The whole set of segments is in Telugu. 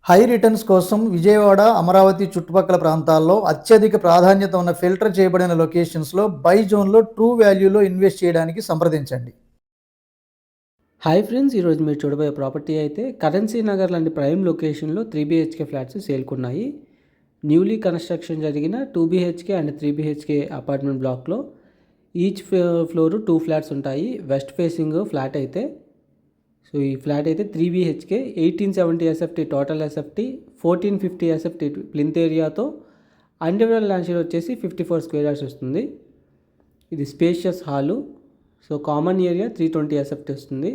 హై రిటర్న్స్ కోసం విజయవాడ, అమరావతి చుట్టుపక్కల ప్రాంతాల్లో అత్యధిక ప్రాధాన్యత ఉన్న ఫిల్టర్ చేయబడిన లొకేషన్స్‌లో బై జోన్‌లో ట్రూ వాల్యూలో ఇన్వెస్ట్ చేయడానికి సంప్రదించండి. హాయ్ ఫ్రెండ్స్, ఈరోజు మీరు చూడబోయే ప్రాపర్టీ అయితే కరెన్సీ నగర్ లాంటి ప్రైమ్ లొకేషన్లో 3 BHK ఫ్లాట్స్ సేల్కున్నాయి. న్యూలీ కన్స్ట్రక్షన్ జరిగిన 2 BHK అండ్ 3 BHK అపార్ట్మెంట్ బ్లాక్లో ఈచ్ ఫ్లోరు 2 ఫ్లాట్స్ ఉంటాయి. వెస్ట్ ఫేసింగ్ ఫ్లాట్ అయితే సో ఈ ఫ్లాట్ అయితే 3 BHK 1870 SFT total SFT 1450 SFT plinth ఏరియాతో అండర్గ్రౌండ్ ల్యాండ్ షేర్ వచ్చేసి 54 స్క్వేర్ యార్డ్స్ వస్తుంది. ఇది spacious hall. So common area 320 SFT వస్తుంది.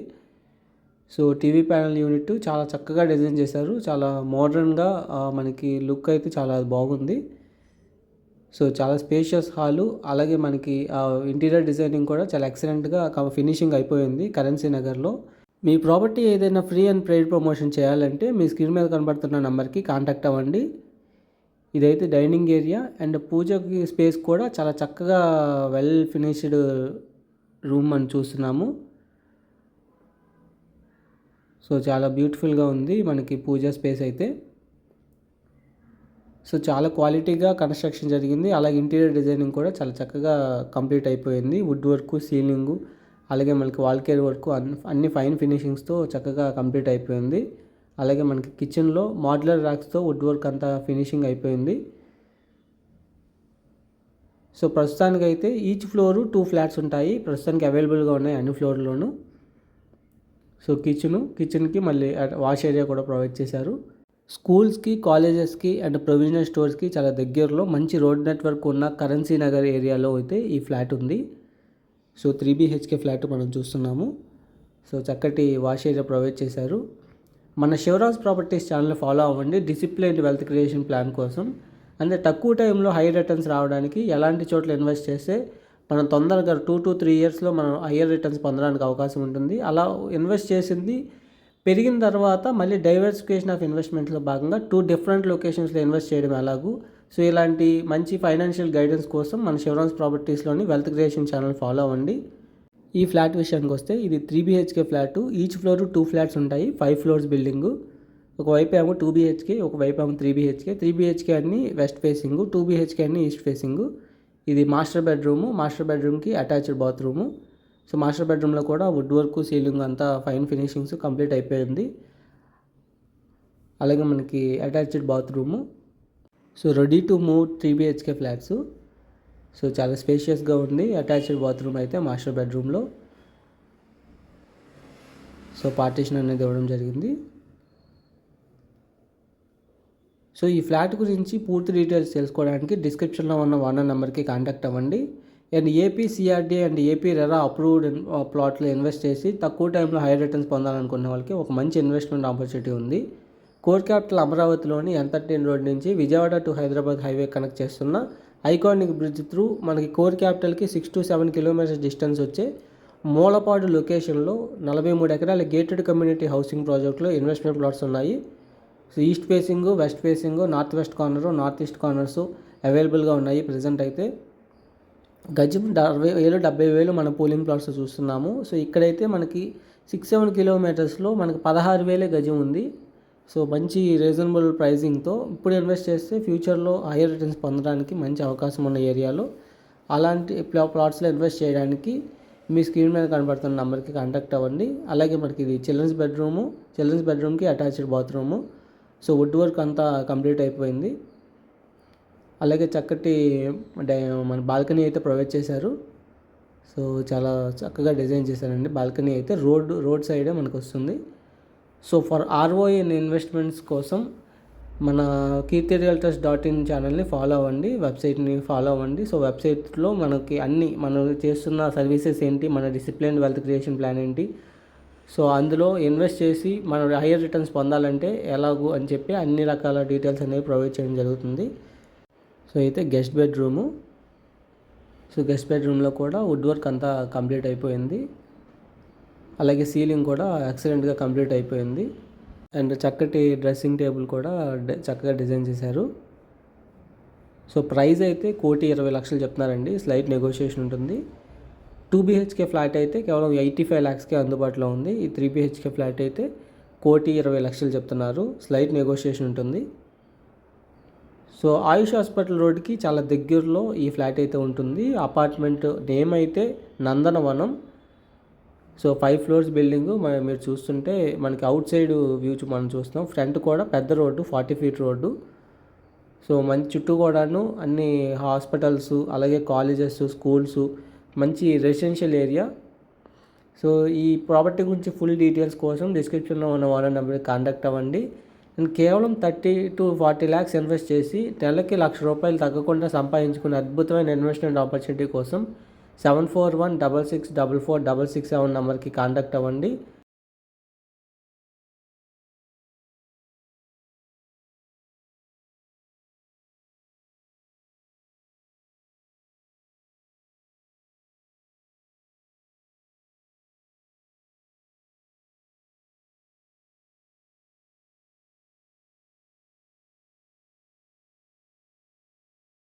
సో టీవీ ప్యానల్ యూనిట్ చాలా చక్కగా డిజైన్ చేశారు. చాలా మోడర్న్గా మనకి లుక్ అయితే చాలా బాగుంది. సో చాలా స్పేషియస్ హాలు, అలాగే మనకి ఇంటీరియర్ డిజైనింగ్ కూడా చాలా ఎక్సలెంట్గా ఫినిషింగ్ అయిపోయింది కరెన్సీ నగర్లో. మీ ప్రాపర్టీ ఏదైనా ఫ్రీ అండ్ పెయిడ్ ప్రమోషన్ చేయాలంటే మీ స్క్రీన్ మీద కనబడుతున్న నెంబర్కి కాంటాక్ట్ అవ్వండి. ఇదైతే డైనింగ్ ఏరియా అండ్ పూజకి స్పేస్ కూడా చాలా చక్కగా వెల్ ఫినిష్డ్ రూమ్ అని చూస్తున్నాము. సో చాలా బ్యూటిఫుల్గా ఉంది మనకి పూజా స్పేస్ అయితే. సో చాలా క్వాలిటీగా కన్స్ట్రక్షన్ జరిగింది. అలాగే ఇంటీరియర్ డిజైనింగ్ కూడా చాలా చక్కగా కంప్లీట్ అయిపోయింది. వుడ్ వర్క్, సీలింగు, అలాగే మనకి వాల్ కేర్ వర్క్ అన్ని ఫైన్ ఫినిషింగ్స్తో చక్కగా కంప్లీట్ అయిపోయింది. అలాగే మనకి కిచెన్లో మోడ్యులర్ ర్యాక్స్తో వుడ్ వర్క్ అంతా ఫినిషింగ్ అయిపోయింది. సో ప్రస్తుతానికైతే ఈచ్ ఫ్లోరు 2 ఫ్లాట్స్ ఉంటాయి. ప్రస్తుతానికి అవైలబుల్గా ఉన్నాయి అన్ని ఫ్లోర్లోనూ. సో కిచెన్కి మళ్ళీ వాష్ ఏరియా కూడా ప్రొవైడ్ చేశారు. స్కూల్స్కి, కాలేజెస్కి అండ్ ప్రొవిజనల్ స్టోర్స్కి చాలా దగ్గరలో మంచి రోడ్ నెట్వర్క్ ఉన్న కరెన్సీ నగర్ ఏరియాలో అయితే ఈ ఫ్లాట్ ఉంది. సో 3 BHK ఫ్లాట్ మనం చూస్తున్నాము. సో చక్కటి వాష్ ఏరియా ప్రొవైడ్ చేశారు. మన శివరాజ్ ప్రాపర్టీస్ ఛానల్ ఫాలో అవ్వండి డిసిప్లైన్డ్ వెల్త్ క్రియేషన్ ప్లాన్ కోసం. అంటే తక్కువ టైంలో హై రిటర్న్స్ రావడానికి ఎలాంటి చోట్ల ఇన్వెస్ట్ చేస్తే మనం తొందరగా 2 to 3 ఇయర్స్లో మనం హయ్యర్ రిటర్న్స్ పొందడానికి అవకాశం ఉంటుంది. అలా ఇన్వెస్ట్ చేసింది పెరిగిన తర్వాత మళ్ళీ డైవర్సిఫికేషన్ ఆఫ్ ఇన్వెస్ట్మెంట్లో భాగంగా 2 డిఫరెంట్ లొకేషన్స్లో ఇన్వెస్ట్ చేయడం ఎలాగూ. సో ఇలాంటి మంచి ఫైనాన్షియల్ గైడెన్స్ కోసం మన శివరాజ్ ప్రాపర్టీస్లోని వెల్త్ క్రియేషన్ ఛానల్ ఫాలో అవ్వండి. ఈ ఫ్లాట్ విషయానికి వస్తే ఇది 3 BHK ఫ్లాట్. ఈచ్ ఫ్లోర్ 2 ఫ్లాట్స్ ఉంటాయి. 5 ఫ్లోర్స్ బిల్డింగు. ఒకవైపు ఏమో 2 BHK, ఒకవైపు ఏమో 3 BHK. 3 BHK అన్ని వెస్ట్ ఫేసింగు, 2 BHK అన్ని ఈస్ట్ ఫేసింగు. ఇది మాస్టర్ బెడ్రూమ్కి అటాచ్డ్ బాత్రూము. సో మాస్టర్ బెడ్రూమ్లో కూడా వుడ్ వర్క్, సీలింగ్ అంతా ఫైన్ ఫినిషింగ్స్ కంప్లీట్ అయిపోయింది. అలాగే మనకి attached bathroom. So ready to move 3 BHK flats. So చాలా స్పేషియస్గా ఉంది. అటాచ్డ్ బాత్రూమ్ అయితే మాస్టర్ బెడ్రూమ్లో. సో పార్టీషన్ అనేది ఇవ్వడం జరిగింది. సో ఈ ఫ్లాట్ గురించి పూర్తి డీటెయిల్స్ తెలుసుకోవడానికి డిస్క్రిప్షన్లో ఉన్న ఓనర్ నెంబర్కి కాంటాక్ట్ అవ్వండి. And AP CRD and AP RERA approved ప్లాట్లో ఇన్వెస్ట్ చేసి తక్కువ టైంలో హై రిటర్న్స్ పొందాలనుకునే వాళ్ళకి ఒక మంచి ఇన్వెస్ట్మెంట్ ఆపర్చునిటీ ఉంది. కోర్ క్యాపిటల్ అమరావతిలోని N13 రోడ్ నుంచి Vijayawada to Hyderabad highway connect చేస్తున్న ఐకానిక్ బ్రిడ్జ్ త్రూ మనకి కోర్ క్యాపిటల్కి 6 to 7 కిలోమీటర్స్ డిస్టెన్స్ వచ్చే మూలపాడు లొకేషన్లో 43 ఎకరాల గేటెడ్ కమ్యూనిటీ హౌసింగ్ ప్రాజెక్ట్లో ఇన్వెస్ట్మెంట్ ప్లాట్స్ ఉన్నాయి. So east facing, west facing, north west corner, north east corners అవైలబుల్గా ఉన్నాయి. ప్రజెంట్ అయితే గజం 60,000, 70,000 మన పూలింగ్ ప్లాట్స్ చూస్తున్నాము. సో ఇక్కడైతే మనకి 6-7 కిలోమీటర్స్లో మనకి 16,000 గజం ఉంది. సో మంచి రీజనబుల్ ప్రైజింగ్తో ఇప్పుడు ఇన్వెస్ట్ చేస్తే ఫ్యూచర్లో హైయర్ రిటర్న్స్ పొందడానికి మంచి అవకాశం ఉన్న ఏరియాలో అలాంటి ప్లాట్స్లో ఇన్వెస్ట్ చేయడానికి మీ స్క్రీన్ మీద కనబడుతున్న నెంబర్కి కాంటాక్ట్ అవ్వండి. అలాగే మనకి ఇది చిల్డ్రన్స్ బెడ్రూమ్కి attached bathroom. So wood work అంతా కంప్లీట్ అయిపోయింది. అలాగే చక్కటి మన బాల్కనీ అయితే ప్రొవైడ్ చేశారు. సో చాలా చక్కగా డిజైన్ చేశారండి. బాల్కనీ అయితే రోడ్ సైడే మనకు వస్తుంది. So for ROI and investments కోసం మన KirtiRealtors.in ఛానల్ని ఫాలో అవ్వండి, వెబ్సైట్ని ఫాలో అవ్వండి. సో వెబ్సైట్లో మనకి అన్ని మనం చేస్తున్న సర్వీసెస్ ఏంటి, మన డిసిప్లిన్ వెల్త్ క్రియేషన్ ప్లాన్ ఏంటి, సో అందులో ఇన్వెస్ట్ చేసి మనం హైయర్ రిటర్న్స్ పొందాలంటే ఎలాగూ అని చెప్పి అన్ని రకాల డీటెయిల్స్ అనేవి ప్రొవైడ్ చేయడం జరుగుతుంది. సో అయితే గెస్ట్ బెడ్రూము. సో గెస్ట్ బెడ్రూమ్లో కూడా వుడ్ వర్క్ అంతా కంప్లీట్ అయిపోయింది. అలాగే సీలింగ్ కూడా ఎక్సలెంట్గా కంప్లీట్ అయిపోయింది. అండ్ చక్కటి డ్రెస్సింగ్ టేబుల్ కూడా చక్కగా డిజైన్ చేశారు. సో ప్రైస్ అయితే 1,20,00,000 చెప్తున్నారండి. స్లైట్ నెగోషియేషన్ ఉంటుంది. 2 BHK ఫ్లాట్ అయితే కేవలం 85 lakhsకే అందుబాటులో ఉంది. ఈ 3 BHK ఫ్లాట్ అయితే 1,20,00,000 చెప్తున్నారు. స్లైట్ నెగోషియేషన్ ఉంటుంది. సో ఆయుష్ హాస్పిటల్ రోడ్కి చాలా దగ్గరలో ఈ ఫ్లాట్ అయితే ఉంటుంది. అపార్ట్మెంట్ నేమ్ అయితే నందనవనం. సో 5 ఫ్లోర్స్ బిల్డింగు మీరు చూస్తుంటే మనకి అవుట్ సైడ్ వ్యూ మనం చూస్తాం. ఫ్రంట్ కూడా పెద్ద రోడ్డు, 40 ఫీట్ రోడ్డు. సో మంచి చుట్టూ కూడాను అన్ని హాస్పిటల్స్, అలాగే కాలేజెస్, స్కూల్స్, మంచి రెసిడెన్షియల్ ఏరియా. సో ఈ ప్రాపర్టీ గురించి ఫుల్ డీటెయిల్స్ కోసం డిస్క్రిప్షన్లో ఉన్న ఓనర్ నెంబర్కి కాంటాక్ట్ అవ్వండి. నేను కేవలం 30 to 40 lakhs ఇన్వెస్ట్ చేసి నెలకి ₹1,00,000 తగ్గకుండా సంపాదించుకునే అద్భుతమైన ఇన్వెస్ట్మెంట్ ఆపర్చునిటీ కోసం 7416644667 నెంబర్కి కాంటాక్ట్ అవ్వండి.